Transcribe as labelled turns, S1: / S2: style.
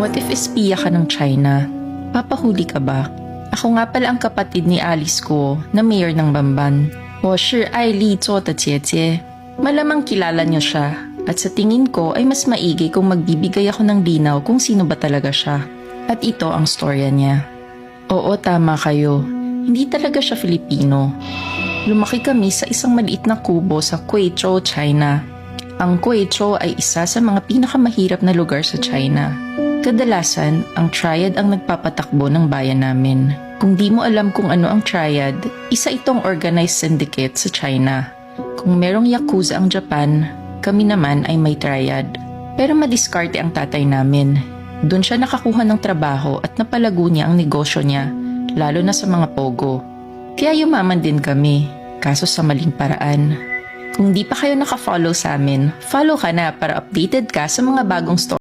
S1: What if espiya ka ng China? Papahuli ka ba? Ako nga pala ang kapatid ni Alice ko na mayor ng Bamban. 我是爱丽做的姐姐. Malamang kilala niyo siya at sa tingin ko ay mas maigi kung magbibigay ako ng linaw kung sino ba talaga siya. At ito ang storya niya. Oo, tama kayo. Hindi talaga siya Filipino. Lumaki kami sa isang maliit na kubo sa Guizhou, China. Ang Guizhou ay isa sa mga pinakamahirap na lugar sa China. Kadalasan, ang triad ang nagpapatakbo ng bayan namin. Kung di mo alam kung ano ang triad, isa itong organized syndicate sa China. Kung merong yakuza ang Japan, kami naman ay may triad. Pero madiskarte ang tatay namin. Doon siya nakakuha ng trabaho at napalago niya ang negosyo niya, lalo na sa mga pogo. Kaya yumaman din kami, kaso sa maling paraan. Kung di pa kayo nakafollow sa amin, follow ka na para updated ka sa mga bagong story.